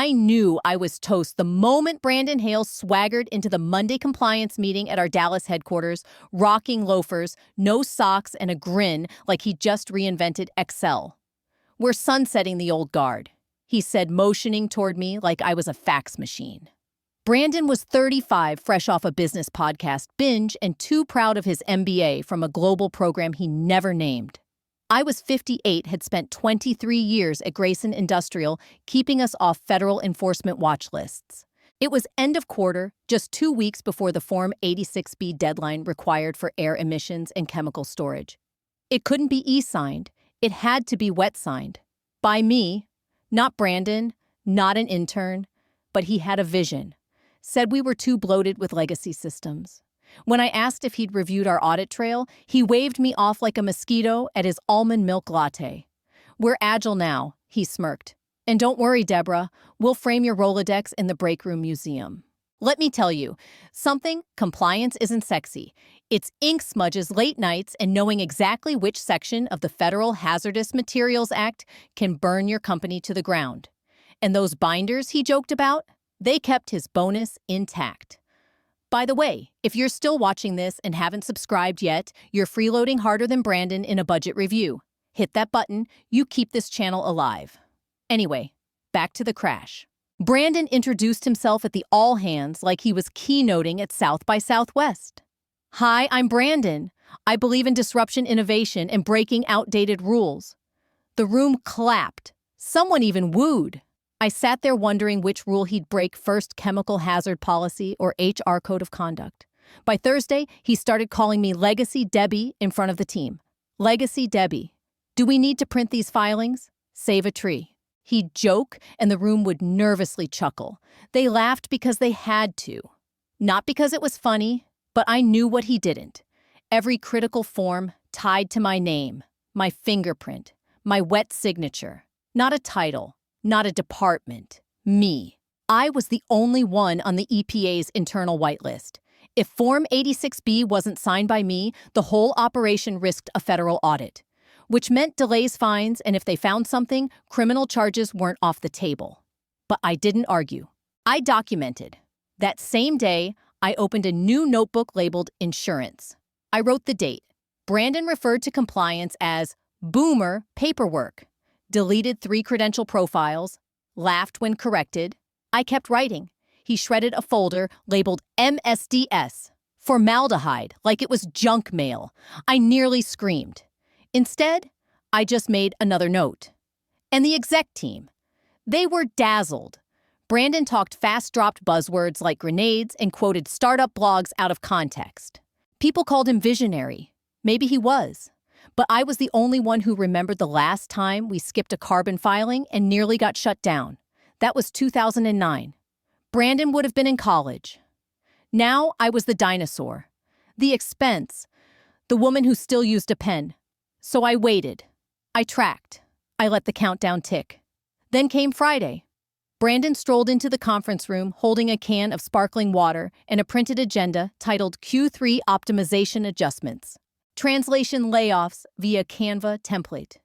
I knew I was toast the moment Brandon Hale swaggered into the Monday compliance meeting at our Dallas headquarters, rocking loafers, no socks, and a grin like he just reinvented Excel. "We're sunsetting the old guard," he said, motioning toward me like I was a fax machine. Brandon was 35, fresh off a business podcast binge, and too proud of his MBA from a global program he never named. I was 58, had spent 23 years at Grayson Industrial, keeping us off federal enforcement watch lists. It was end of quarter, just 2 weeks before the Form 86B deadline required for air emissions and chemical storage. It couldn't be e-signed. It had to be wet-signed. By me, not Brandon, not an intern, but he had a vision. Said we were too bloated with legacy systems. When I asked if he'd reviewed our audit trail, he waved me off like a mosquito at his almond milk latte. "We're agile now," he smirked. "And don't worry, Deborah, we'll frame your Rolodex in the break room museum." Let me tell you, compliance isn't sexy. It's ink smudges, late nights, and knowing exactly which section of the Federal Hazardous Materials Act can burn your company to the ground. And those binders he joked about, they kept his bonus intact. By the way, if you're still watching this and haven't subscribed yet, you're freeloading harder than Brandon in a budget review. Hit that button, you keep this channel alive. Anyway, back to the crash. Brandon introduced himself at the all hands like he was keynoting at South by Southwest. "Hi, I'm Brandon. I believe in disruption innovation and breaking outdated rules." The room clapped. Someone even wooed. I sat there wondering which rule he'd break first, chemical hazard policy or HR code of conduct. By Thursday, he started calling me Legacy Debbie in front of the team. "Legacy Debbie. Do we need to print these filings? Save a tree." He'd joke, and the room would nervously chuckle. They laughed because they had to. Not because it was funny, but I knew what he didn't. Every critical form tied to my name, my fingerprint, my wet signature. Not a title. Not a department. Me. I was the only one on the EPA's internal whitelist. If Form 86B wasn't signed by me, the whole operation risked a federal audit, which meant delays, fines, and if they found something, criminal charges weren't off the table. But I didn't argue. I documented. That same day, I opened a new notebook labeled Insurance. I wrote the date. Brandon referred to compliance as boomer paperwork. Deleted 3 credential profiles, laughed when corrected. I kept writing. He shredded a folder labeled MSDS, formaldehyde, like it was junk mail. I nearly screamed. Instead, I just made another note. And the exec team. They were dazzled. Brandon talked fast-dropped buzzwords like grenades and quoted startup blogs out of context. People called him visionary. Maybe he was. But I was the only one who remembered the last time we skipped a carbon filing and nearly got shut down. That was 2009. Brandon would have been in college. Now I was the dinosaur. The expense. The woman who still used a pen. So I waited. I tracked. I let the countdown tick. Then came Friday. Brandon strolled into the conference room holding a can of sparkling water and a printed agenda titled Q3 Optimization Adjustments. Translation layoffs via Canva template.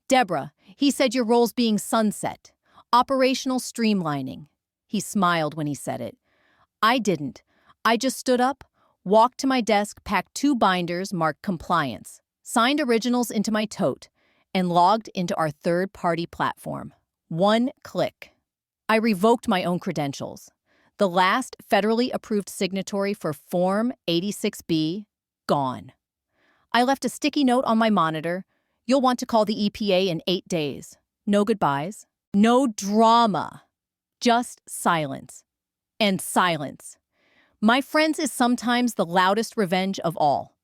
"Deborah, he said your role's being sunset. Operational streamlining." He smiled when he said it. I didn't. I just stood up, walked to my desk, packed 2 binders marked compliance, signed originals into my tote, and logged into our third-party platform. 1 click. I revoked my own credentials. The last federally approved signatory for Form 86B, gone. I left a sticky note on my monitor. "You'll want to call the EPA in 8 days. No goodbyes. No drama. Just silence. And silence. My friends is sometimes the loudest revenge of all.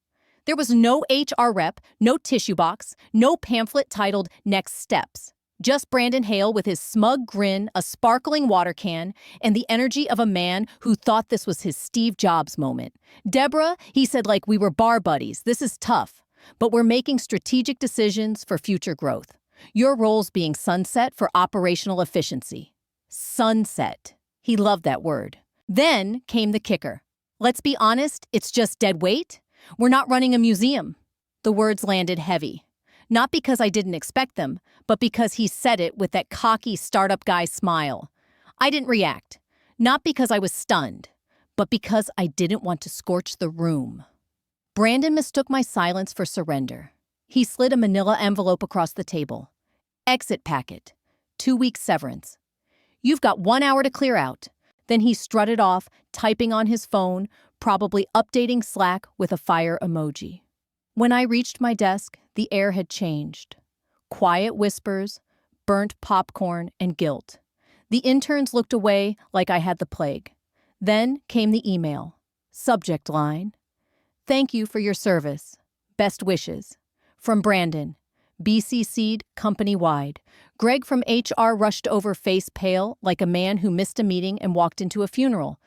There was no HR rep, no tissue box, no pamphlet titled Next Steps. Just Brandon Hale with his smug grin, a sparkling water can, and the energy of a man who thought this was his Steve Jobs moment. "Deborah," he said like we were bar buddies, "this is tough, but we're making strategic decisions for future growth. Your role's being sunset for operational efficiency." Sunset. He loved that word. Then came the kicker. "Let's be honest, it's just dead weight. We're not running a museum." The words landed heavy. Not because I didn't expect them, but because he said it with that cocky startup guy smile. I didn't react, not because I was stunned, but because I didn't want to scorch the room. Brandon mistook my silence for surrender. He slid a manila envelope across the table. Exit packet. 2 week severance. You've got 1 hour to clear out. Then he strutted off, typing on his phone, probably updating Slack with a fire emoji. When I reached my desk, the air had changed. Quiet whispers, burnt popcorn, and guilt. The interns looked away like I had the plague. Then came the email. Subject line: "Thank you for your service. Best wishes. From Brandon. BCC'd company-wide." Greg from HR rushed over, face pale, like a man who missed a meeting and walked into a funeral.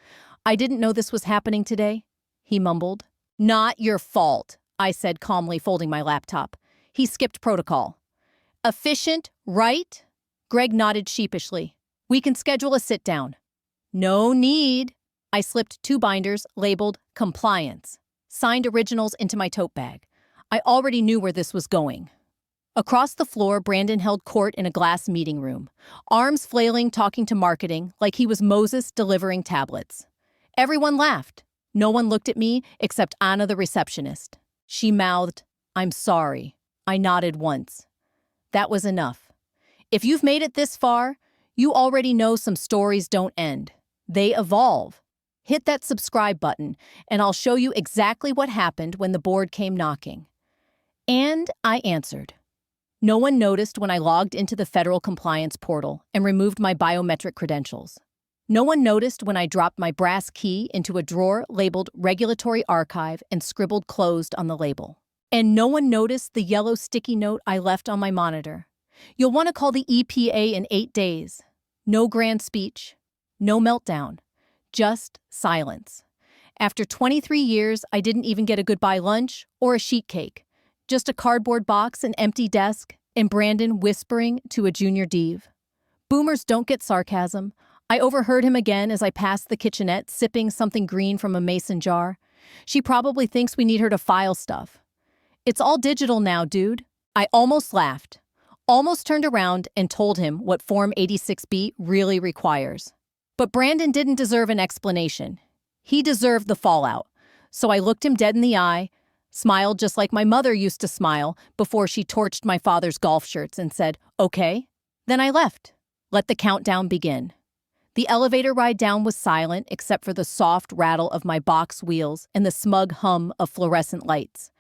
"I didn't know this was happening today," he mumbled. "Not your fault," I said calmly, folding my laptop. He skipped protocol. "Efficient, right?" Greg nodded sheepishly. "We can schedule a sit-down." "No need." I slipped 2 binders labeled compliance, signed originals into my tote bag. I already knew where this was going. Across the floor, Brandon held court in a glass meeting room, arms flailing, talking to marketing like he was Moses delivering tablets. Everyone laughed. No one looked at me except Anna, the receptionist. She mouthed, "I'm sorry." I nodded once. That was enough. If you've made it this far, you already know some stories don't end. They evolve. Hit that subscribe button, and I'll show you exactly what happened when the board came knocking. And I answered. No one noticed when I logged into the federal compliance portal and removed my biometric credentials. No one noticed when I dropped my brass key into a drawer labeled Regulatory Archive and scribbled closed on the label. And no one noticed the yellow sticky note I left on my monitor. You'll want to call the EPA in 8 days. No grand speech. No meltdown. Just silence. After 23 years, I didn't even get a goodbye lunch or a sheet cake. Just a cardboard box, an empty desk, and Brandon whispering to a junior div. Boomers don't get sarcasm. I overheard him again as I passed the kitchenette, sipping something green from a mason jar. She probably thinks we need her to file stuff. It's all digital now, dude. I almost laughed. Almost turned around and told him what Form 86B really requires. But Brandon didn't deserve an explanation. He deserved the fallout. So I looked him dead in the eye, smiled just like my mother used to smile before she torched my father's golf shirts, and said, "Okay." Then I left. Let the countdown begin. The elevator ride down was silent except for the soft rattle of my box wheels and the smug hum of fluorescent lights.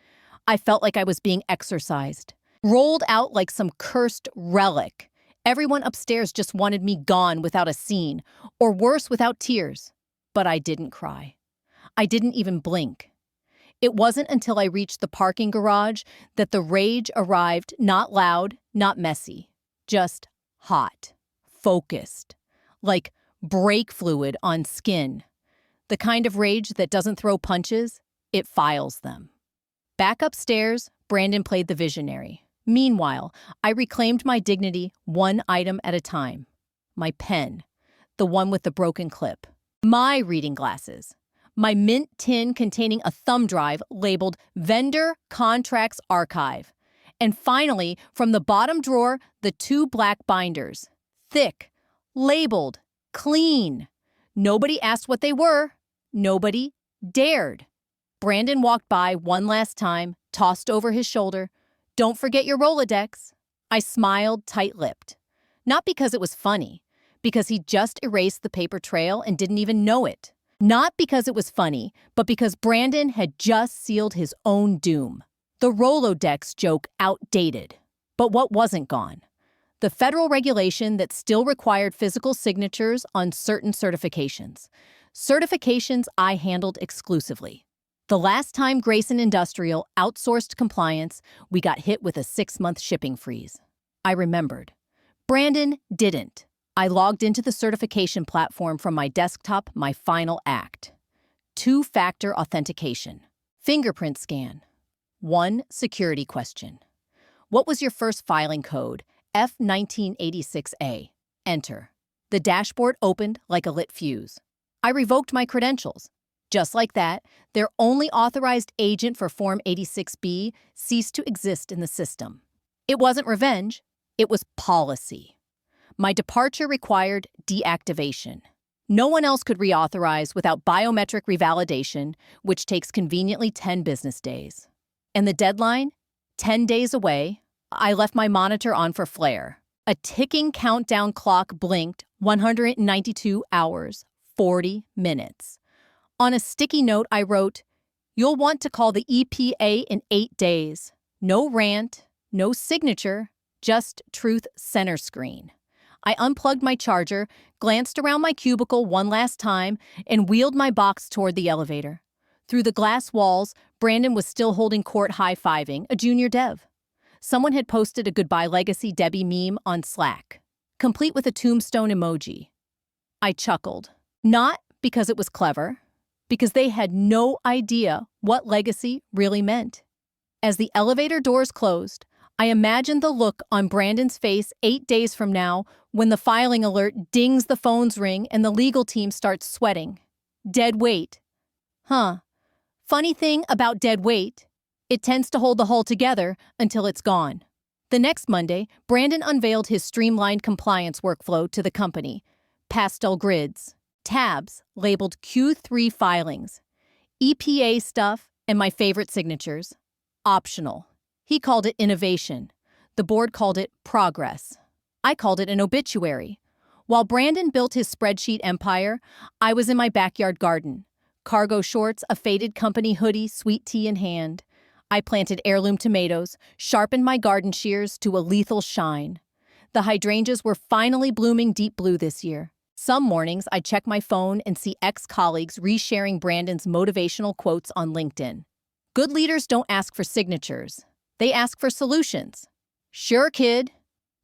I felt like I was being exorcised, rolled out like some cursed relic. Everyone upstairs just wanted me gone without a scene, or worse, without tears. But I didn't cry. I didn't even blink. It wasn't until I reached the parking garage that the rage arrived, not loud, not messy, just hot, focused, like brake fluid on skin. The kind of rage that doesn't throw punches, it files them. Back upstairs, Brandon played the visionary. Meanwhile, I reclaimed my dignity one item at a time. My pen, the one with the broken clip. My reading glasses. My mint tin containing a thumb drive labeled Vendor Contracts Archive. And finally, from the bottom drawer, the 2 black binders. Thick, labeled, clean. Nobody asked what they were. Nobody dared. Brandon walked by one last time, tossed over his shoulder, "Don't forget your Rolodex." I smiled tight-lipped. Not because it was funny, because he just erased the paper trail and didn't even know it. Not because it was funny, but because Brandon had just sealed his own doom. The Rolodex joke outdated. But what wasn't gone? The federal regulation that still required physical signatures on certain certifications. Certifications I handled exclusively. The last time Grayson Industrial outsourced compliance, we got hit with a 6-month shipping freeze. I remembered. Brandon didn't. I logged into the certification platform from my desktop, my final act. 2-factor authentication. Fingerprint scan. 1 security question. What was your first filing code? F1986A. Enter. The dashboard opened like a lit fuse. I revoked my credentials. Just like that, their only authorized agent for Form 86B ceased to exist in the system. It wasn't revenge, it was policy. My departure required deactivation. No one else could reauthorize without biometric revalidation, which takes conveniently 10 business days. And the deadline? 10 days away. I left my monitor on for flare. A ticking countdown clock blinked 192 hours, 40 minutes. On a sticky note, I wrote, "You'll want to call the EPA in 8 days. No rant, no signature, just truth center screen." I unplugged my charger, glanced around my cubicle one last time, and wheeled my box toward the elevator. Through the glass walls, Brandon was still holding court high-fiving a junior dev. Someone had posted a Goodbye Legacy Debbie meme on Slack, complete with a tombstone emoji. I chuckled. Not because it was clever, because they had no idea what legacy really meant. As the elevator doors closed, I imagined the look on Brandon's face 8 days from now when the filing alert dings, the phones ring, and the legal team starts sweating. Dead weight. Funny thing about dead weight, it tends to hold the hull together until it's gone. The next Monday, Brandon unveiled his streamlined compliance workflow to the company. Pastel grids, tabs labeled Q3 filings, EPA stuff, and my favorite signatures. Optional. He called it innovation. The board called it progress. I called it an obituary. While Brandon built his spreadsheet empire, I was in my backyard garden. Cargo shorts, a faded company hoodie, sweet tea in hand. I planted heirloom tomatoes, sharpened my garden shears to a lethal shine. The hydrangeas were finally blooming deep blue this year. Some mornings, I'd check my phone and see ex-colleagues resharing Brandon's motivational quotes on LinkedIn. Good leaders don't ask for signatures. They ask for solutions. Sure, kid.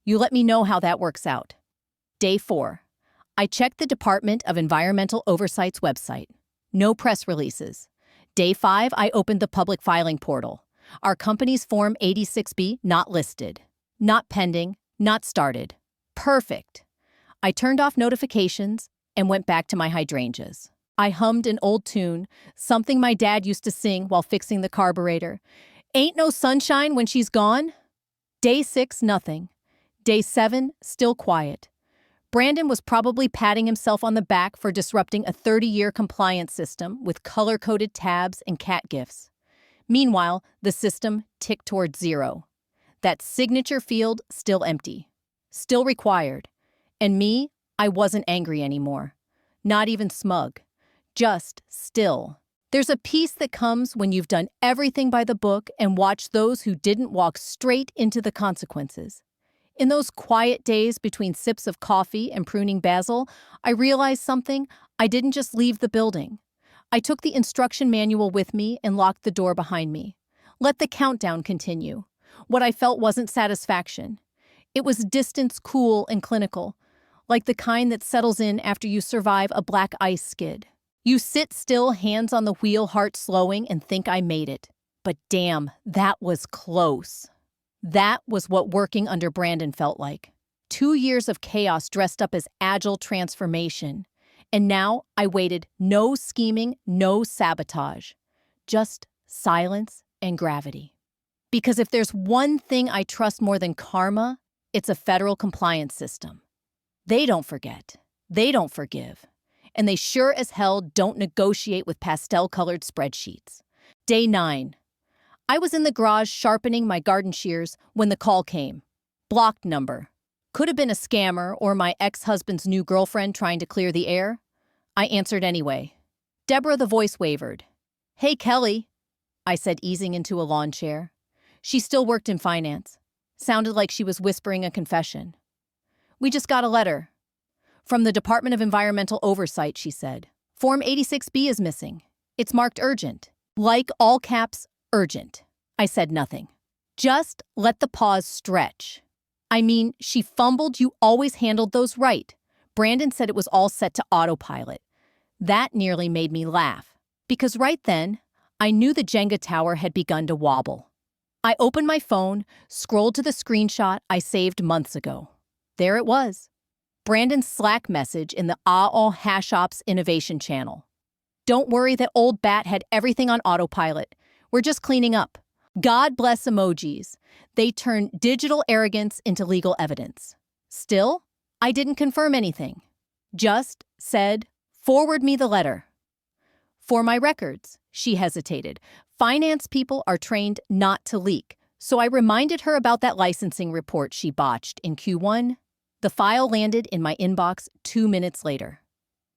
You let me know how that works out. Day 4. I checked the Department of Environmental Oversight's website. No press releases. Day 5, I opened the public filing portal. Our company's Form 86B not listed. Not pending. Not started. Perfect. I turned off notifications and went back to my hydrangeas. I hummed an old tune, something my dad used to sing while fixing the carburetor. Ain't no sunshine when she's gone. Day 6, nothing. Day 7, still quiet. Brandon was probably patting himself on the back for disrupting a 30-year compliance system with color-coded tabs and cat gifs. Meanwhile, the system ticked toward 0. That signature field still empty. Still required. And me, I wasn't angry anymore. Not even smug. Just still. There's a peace that comes when you've done everything by the book and watched those who didn't walk straight into the consequences. In those quiet days between sips of coffee and pruning basil, I realized something. I didn't just leave the building. I took the instruction manual with me and locked the door behind me. Let the countdown continue. What I felt wasn't satisfaction. It was distance, cool and clinical, like the kind that settles in after you survive a black ice skid. You sit still, hands on the wheel, heart slowing, and think I made it. But damn, that was close. That was what working under Brandon felt like. 2 years of chaos dressed up as agile transformation. And now I waited. No scheming, no sabotage. Just silence and gravity. Because if there's one thing I trust more than karma, it's a federal compliance system. They don't forget. They don't forgive. And they sure as hell don't negotiate with pastel-colored spreadsheets. Day 9. I was in the garage sharpening my garden shears when the call came. Blocked number. Could have been a scammer or my ex-husband's new girlfriend trying to clear the air. I answered anyway. Deborah, the voice wavered. "Hey, Kelly," I said, easing into a lawn chair. She still worked in finance. Sounded like she was whispering a confession. "We just got a letter. From the Department of Environmental Oversight," she said. "Form 86B is missing. It's marked urgent. Like all caps, urgent." I said nothing. Just let the pause stretch. I mean, she fumbled. You always handled those right. Brandon said it was all set to autopilot. That nearly made me laugh. Because right then, I knew the Jenga tower had begun to wobble. I opened my phone, scrolled to the screenshot I saved months ago. There it was. Brandon's Slack message in the AO HashOps Innovation channel. "Don't worry that old bat had everything on autopilot. We're just cleaning up." God bless emojis. They turn digital arrogance into legal evidence. Still, I didn't confirm anything. Just said, forward me the letter. For my records, she hesitated. Finance people are trained not to leak, so I reminded her about that licensing report she botched in Q1. The file landed in my inbox 2 minutes later.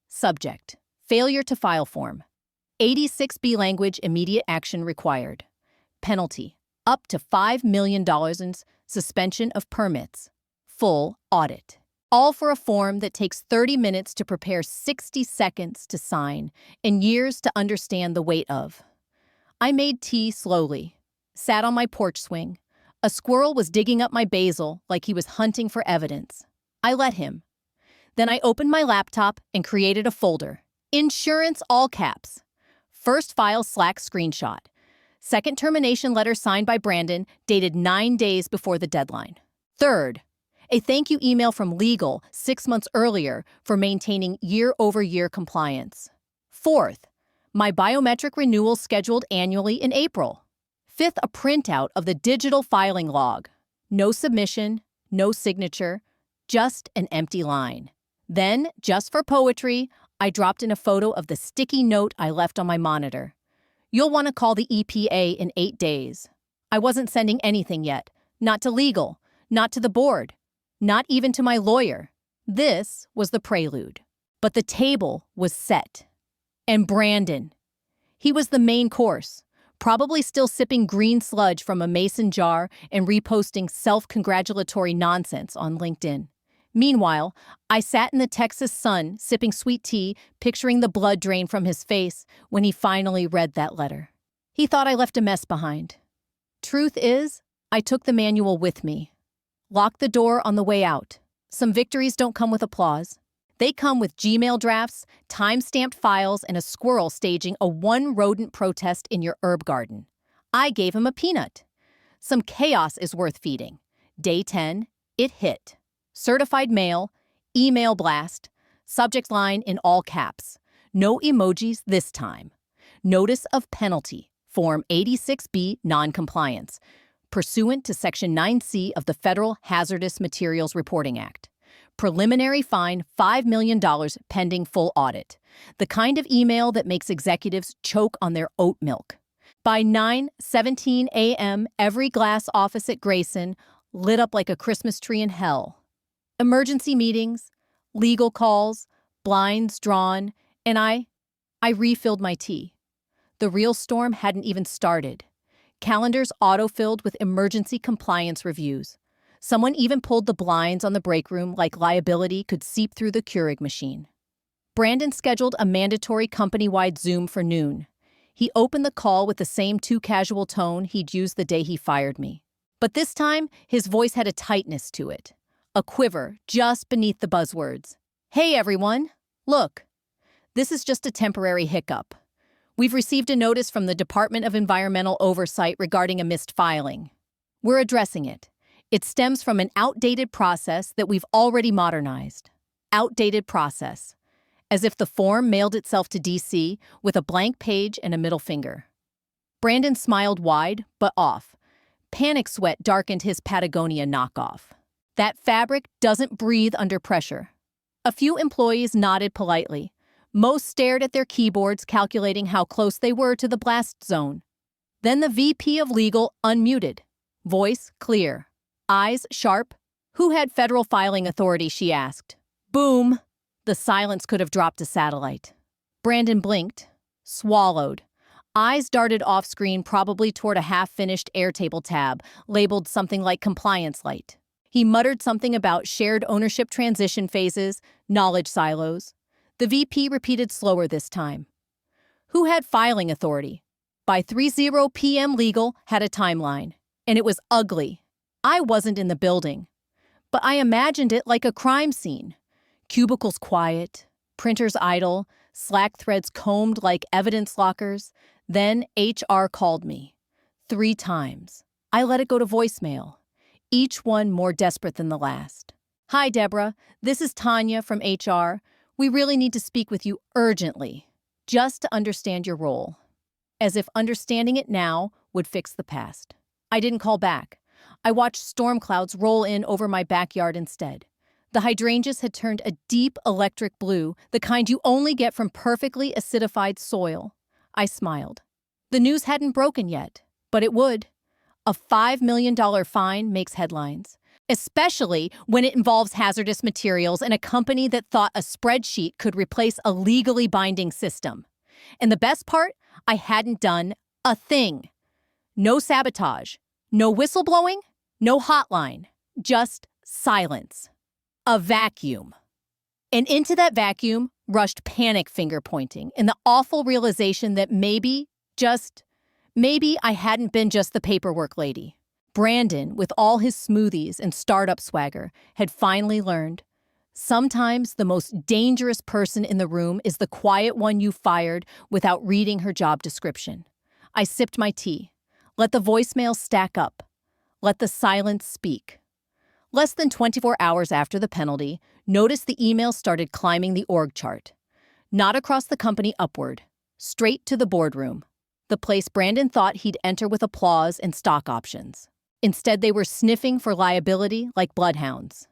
Subject: failure to file form. 86B language, immediate action required. Penalty: up to $5 million in suspension of permits. Full audit. All for a form that takes 30 minutes to prepare, 60 seconds to sign, and years to understand the weight of. I made tea slowly, sat on my porch swing. A squirrel was digging up my basil like he was hunting for evidence. I let him. Then I opened my laptop and created a folder. Insurance, all caps. First file Slack screenshot. Second termination letter signed by Brandon, dated 9 days before the deadline. Third, a thank you email from legal 6 months earlier for maintaining year-over-year compliance. Fourth, my biometric renewal scheduled annually in April. Fifth, a printout of the digital filing log. No submission, no signature, just an empty line. Then, just for poetry, I dropped in a photo of the sticky note I left on my monitor. You'll want to call the EPA in 8 days. I wasn't sending anything yet. Not to legal, not to the board, not even to my lawyer. This was the prelude. But the table was set. And Brandon. He was the main course, probably still sipping green sludge from a mason jar and reposting self-congratulatory nonsense on LinkedIn. Meanwhile, I sat in the Texas sun, sipping sweet tea, picturing the blood drain from his face when he finally read that letter. He thought I left a mess behind. Truth is, I took the manual with me. Locked the door on the way out. Some victories don't come with applause. They come with Gmail drafts, time-stamped files, and a squirrel staging a one-rodent protest in your herb garden. I gave him a peanut. Some chaos is worth feeding. Day 10, it hit. Certified mail, email blast, subject line in all caps. No emojis this time. Notice of penalty, Form 86B noncompliance, pursuant to Section 9C of the Federal Hazardous Materials Reporting Act. Preliminary fine $5 million pending full audit. The kind of email that makes executives choke on their oat milk. By 9:17 a.m., every glass office at Grayson lit up like a Christmas tree in hell. Emergency meetings, legal calls, blinds drawn, and I refilled my tea. The real storm hadn't even started. Calendars auto-filled with emergency compliance reviews. Someone even pulled the blinds on the break room like liability could seep through the Keurig machine. Brandon scheduled a mandatory company-wide Zoom for noon. He opened the call with the same too-casual tone he'd used the day he fired me. But this time, his voice had a tightness to it. A quiver just beneath the buzzwords. Hey everyone, look, this is just a temporary hiccup. We've received a notice from the Department of Environmental Oversight regarding a missed filing. We're addressing it. It stems from an outdated process that we've already modernized. Outdated process. As if the form mailed itself to DC with a blank page and a middle finger. Brandon smiled wide, but off. Panic sweat darkened his Patagonia knockoff. That fabric doesn't breathe under pressure. A few employees nodded politely. Most stared at their keyboards, calculating how close they were to the blast zone. Then the VP of Legal unmuted. Voice clear. Eyes sharp. Who had federal filing authority, she asked. Boom! The silence could have dropped a satellite. Brandon blinked. Swallowed. Eyes darted off-screen, probably toward a half-finished Airtable tab, labeled something like Compliance Light. He muttered something about shared ownership transition phases, knowledge silos. The VP repeated slower this time. Who had filing authority? By 3:00 p.m. Legal had a timeline, and it was ugly. I wasn't in the building, but I imagined it like a crime scene. Cubicles quiet, printers idle, Slack threads combed like evidence lockers. Then HR called me. 3 times. I let it go to voicemail, each one more desperate than the last. Hi, Deborah. This is Tanya from HR. We really need to speak with you urgently, just to understand your role. As if understanding it now would fix the past. I didn't call back. I watched storm clouds roll in over my backyard instead. The hydrangeas had turned a deep electric blue, the kind you only get from perfectly acidified soil. I smiled. The news hadn't broken yet, but it would. A $5 million fine makes headlines, especially when it involves hazardous materials and a company that thought a spreadsheet could replace a legally binding system. And the best part, I hadn't done a thing. No sabotage, no whistleblowing, no hotline, just silence. A vacuum. And into that vacuum rushed panic finger-pointing and the awful realization that maybe I hadn't been just the paperwork lady. Brandon, with all his smoothies and startup swagger, had finally learned. Sometimes the most dangerous person in the room is the quiet one you fired without reading her job description. I sipped my tea. Let the voicemail stack up. Let the silence speak. Less than 24 hours after the penalty, notice the email started climbing the org chart. Not across the company upward. Straight to the boardroom. The place Brandon thought he'd enter with applause and stock options. Instead, they were sniffing for liability like bloodhounds.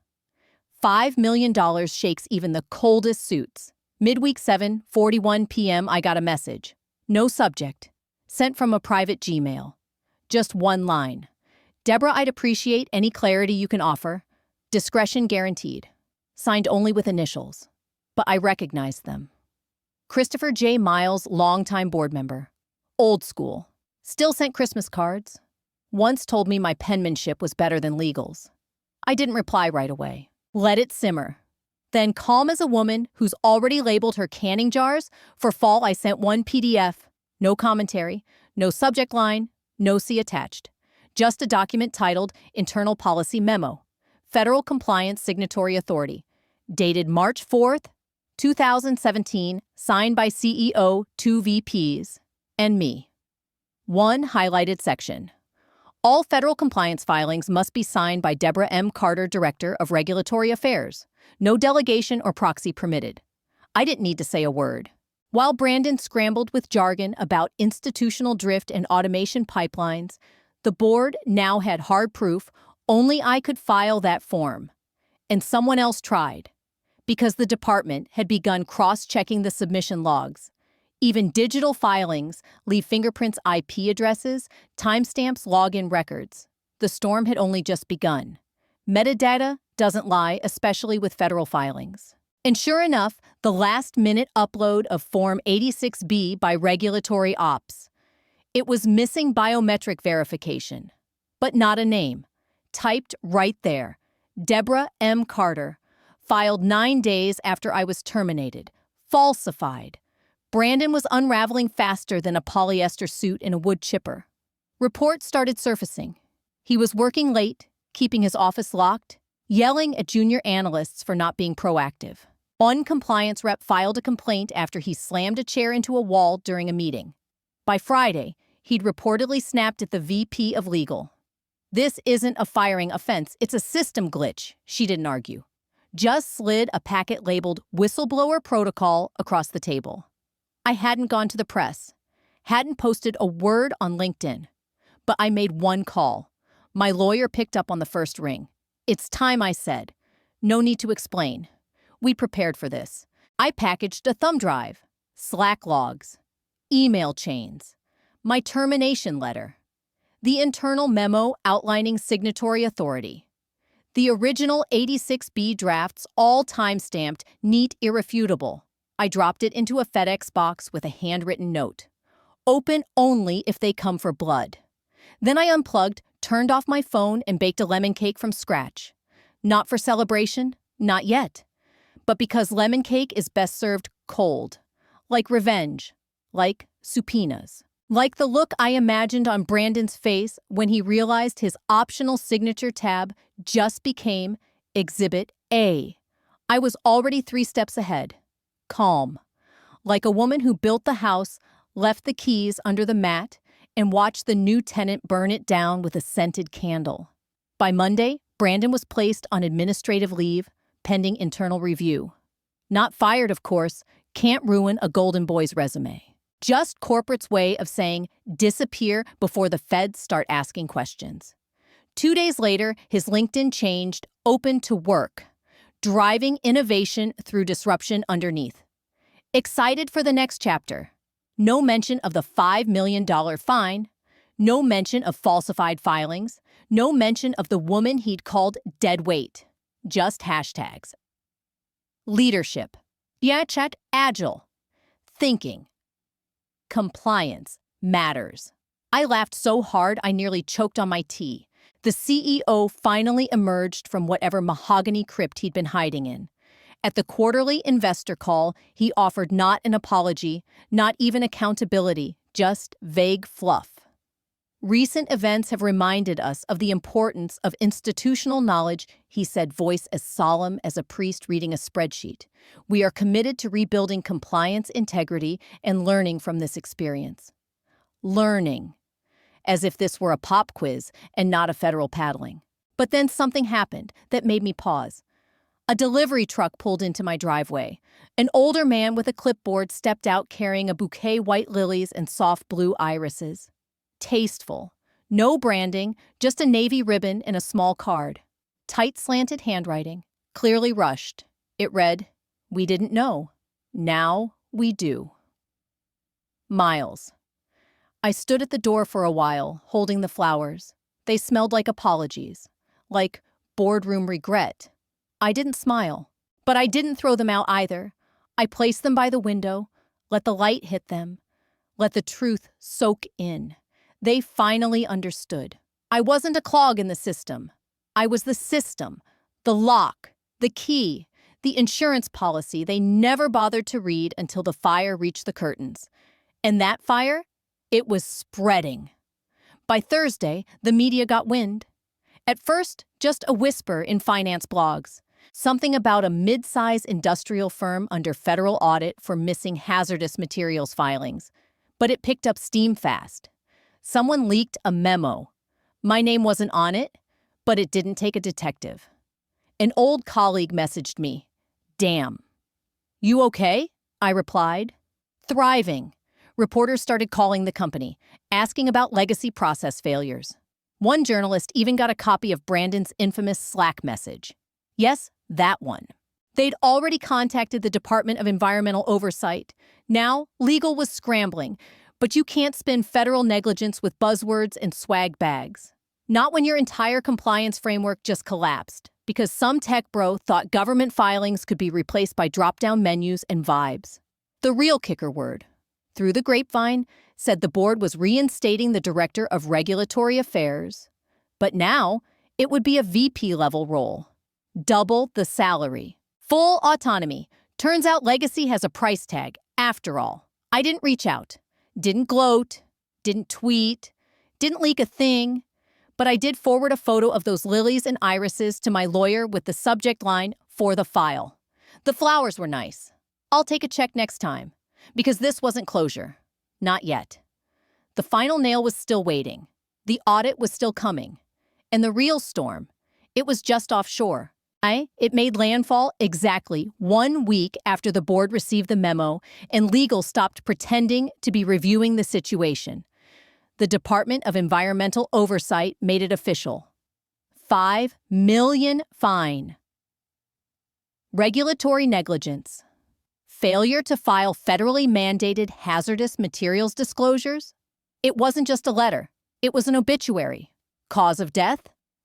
$5 million shakes even the coldest suits. Midweek 7:41 p.m. I got a message. No subject. Sent from a private Gmail. Just one line. Deborah, I'd appreciate any clarity you can offer. Discretion guaranteed. Signed only with initials. But I recognized them. Christopher J. Miles, longtime board member. Old school. Still sent Christmas cards. Once told me my penmanship was better than legals. I didn't reply right away. Let it simmer. Then, calm as a woman who's already labeled her canning jars, for fall I sent one PDF. No commentary, no subject line, no C attached. Just a document titled Internal Policy Memo. Federal Compliance Signatory Authority. Dated March 4th, 2017, signed by CEO, 2 VPs, and me. One highlighted section. All federal compliance filings must be signed by Deborah M. Carter, Director of Regulatory Affairs. No delegation or proxy permitted. I didn't need to say a word. While Brandon scrambled with jargon about institutional drift and automation pipelines, the board now had hard proof only I could file that form. And someone else tried, because the department had begun cross-checking the submission logs. Even digital filings leave fingerprints, IP addresses, timestamps, login records. The storm had only just begun. Metadata doesn't lie, especially with federal filings. And sure enough, the last-minute upload of Form 86B by Regulatory Ops. It was missing biometric verification, but not a name. Typed right there. Deborah M. Carter. Filed 9 days after I was terminated. Falsified. Brandon was unraveling faster than a polyester suit in a wood chipper. Reports started surfacing. He was working late, keeping his office locked, yelling at junior analysts for not being proactive. One compliance rep filed a complaint after he slammed a chair into a wall during a meeting. By Friday, he'd reportedly snapped at the VP of Legal. This isn't a firing offense, it's a system glitch, she didn't argue. Just slid a packet labeled Whistleblower Protocol across the table. I hadn't gone to the press, hadn't posted a word on LinkedIn, but I made one call. My lawyer picked up on the first ring. It's time, I said. No need to explain. We prepared for this. I packaged a thumb drive, Slack logs, email chains, my termination letter, the internal memo outlining signatory authority, the original 86B drafts, all time-stamped, neat, irrefutable. I dropped it into a FedEx box with a handwritten note. Open only if they come for blood. Then I unplugged, turned off my phone, and baked a lemon cake from scratch. Not for celebration, not yet. But because lemon cake is best served cold. Like revenge. Like subpoenas. Like the look I imagined on Brandon's face when he realized his optional signature tab just became Exhibit A. I was already 3 steps ahead. Calm. Like a woman who built the house, left the keys under the mat, and watched the new tenant burn it down with a scented candle. By Monday, Brandon was placed on administrative leave, pending internal review. Not fired, of course. Can't ruin a golden boy's resume. Just corporate's way of saying disappear before the feds start asking questions. 2 days later, his LinkedIn changed open to work. driving innovation through disruption underneath. Excited for the next chapter. No mention of the $5 million fine. No mention of falsified filings. No mention of the woman he'd called dead weight. Just hashtags. Leadership. Yachat agile. Thinking. Compliance matters. I laughed so hard I nearly choked on my tea. The CEO finally emerged from whatever mahogany crypt he'd been hiding in. At the quarterly investor call, he offered not an apology, not even accountability, just vague fluff. Recent events have reminded us of the importance of institutional knowledge, he said, voice as solemn as a priest reading a spreadsheet. We are committed to rebuilding compliance integrity and learning from this experience. Learning. As if this were a pop quiz and not a federal paddling. But then something happened that made me pause. A delivery truck pulled into my driveway. An older man with a clipboard stepped out carrying a bouquet white lilies and soft blue irises. Tasteful. No branding, just a navy ribbon and a small card. Tight slanted handwriting. Clearly rushed. It read, "We didn't know. Now we do." Miles. I stood at the door for a while, holding the flowers. They smelled like apologies. Like boardroom regret. I didn't smile. But I didn't throw them out either. I placed them by the window, let the light hit them, let the truth soak in. They finally understood. I wasn't a clog in the system. I was the system, the lock, the key, the insurance policy they never bothered to read until the fire reached the curtains. And that fire, it was spreading. By Thursday, the media got wind. At first, just a whisper in finance blogs. Something about a mid-size industrial firm under federal audit for missing hazardous materials filings. But it picked up steam fast. Someone leaked a memo. My name wasn't on it, but it didn't take a detective. An old colleague messaged me. "Damn." "You okay?" I replied. "Thriving." Reporters started calling the company, asking about legacy process failures. One journalist even got a copy of Brandon's infamous Slack message. Yes, that one. They'd already contacted the Department of Environmental Oversight. Now, legal was scrambling. But you can't spin federal negligence with buzzwords and swag bags. Not when your entire compliance framework just collapsed, because some tech bro thought government filings could be replaced by drop-down menus and vibes. The real kicker word, through the grapevine, said the board was reinstating the Director of Regulatory Affairs. But now, it would be a VP-level role. Double the salary. Full autonomy. Turns out legacy has a price tag, after all. I didn't reach out. Didn't gloat, didn't tweet, didn't leak a thing, but I did forward a photo of those lilies and irises to my lawyer with the subject line, "For the file." The flowers were nice. I'll take a check next time, because this wasn't closure. Not yet. The final nail was still waiting. The audit was still coming. And the real storm, it was just offshore. It made landfall exactly 1 week after the board received the memo and legal stopped pretending to be reviewing the situation. The Department of Environmental Oversight made it official. $5 million fine. Regulatory negligence. Failure to file federally mandated hazardous materials disclosures? It wasn't just a letter. It was an obituary. Cause of death?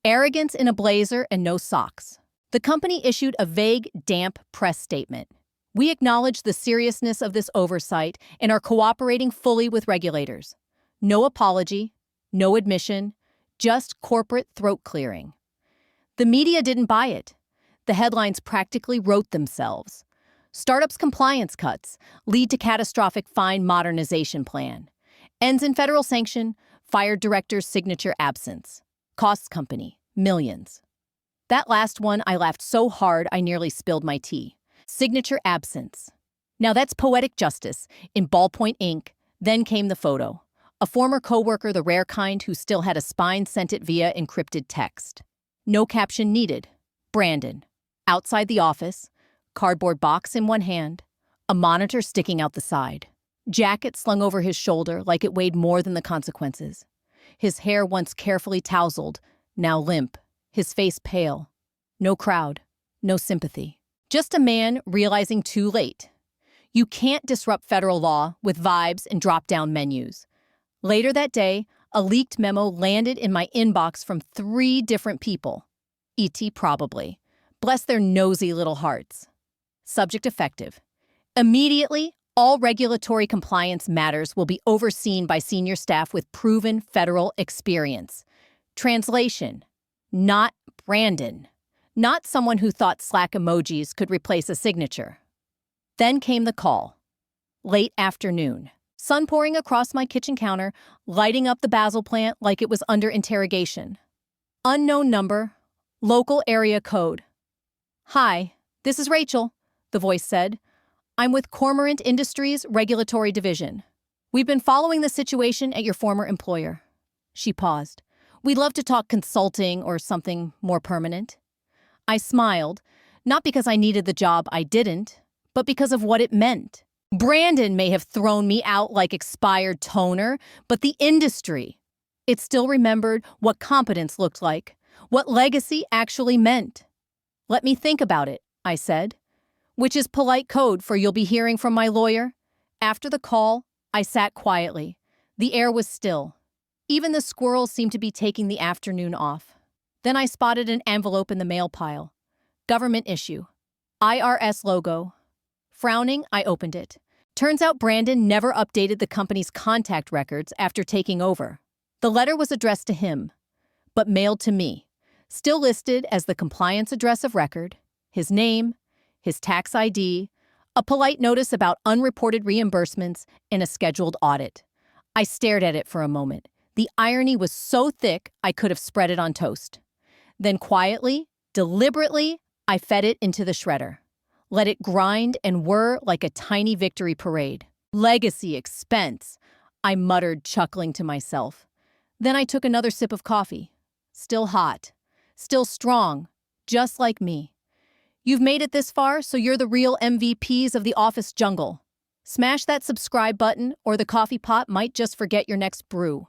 Arrogance in a blazer and no socks. The company issued a vague, damp press statement. We acknowledge the seriousness of this oversight and are cooperating fully with regulators. No apology, no admission, just corporate throat clearing. The media didn't buy it. The headlines practically wrote themselves. Startups' compliance cuts lead to catastrophic fine modernization plan. Ends in federal sanction, fired director's signature absence. Costs company, millions. That last one, I laughed so hard I nearly spilled my tea. Signature absence. Now that's poetic justice in ballpoint ink. Then came the photo. A former coworker, the rare kind who still had a spine, sent it via encrypted text. No caption needed. Brandon. Outside the office, cardboard box in one hand, a monitor sticking out the side. Jacket slung over his shoulder like it weighed more than the consequences. His hair once carefully tousled, now limp. His face pale. No crowd. No sympathy. Just a man realizing too late. You can't disrupt federal law with vibes and drop-down menus. Later that day, a leaked memo landed in my inbox from 3 different people. E.T. probably. Bless their nosy little hearts. Subject effective. Immediately, all regulatory compliance matters will be overseen by senior staff with proven federal experience. Translation: not Brandon. Not someone who thought Slack emojis could replace a signature. Then came the call. Late afternoon. Sun pouring across my kitchen counter, lighting up the basil plant like it was under interrogation. Unknown number. Local area code. "Hi, this is Rachel," the voice said. "I'm with Cormorant Industries Regulatory Division. We've been following the situation at your former employer." She paused. "We'd love to talk consulting or something more permanent." I smiled, not because I needed the job, I didn't, but because of what it meant. Brandon may have thrown me out like expired toner, but the industry, it still remembered what competence looked like, what legacy actually meant. "Let me think about it," I said, which is polite code for "you'll be hearing from my lawyer." After the call, I sat quietly. The air was still. Even the squirrels seemed to be taking the afternoon off. Then I spotted an envelope in the mail pile. Government issue. IRS logo. Frowning, I opened it. Turns out Brandon never updated the company's contact records after taking over. The letter was addressed to him, but mailed to me, still listed as the compliance address of record, his name, his tax ID, a polite notice about unreported reimbursements, and a scheduled audit. I stared at it for a moment. The irony was so thick I could have spread it on toast. Then quietly, deliberately, I fed it into the shredder. Let it grind and whir like a tiny victory parade. "Legacy expense," I muttered, chuckling to myself. Then I took another sip of coffee. Still hot. Still strong. Just like me. You've made it this far, so you're the real MVPs of the office jungle. Smash that subscribe button, or the coffee pot might just forget your next brew.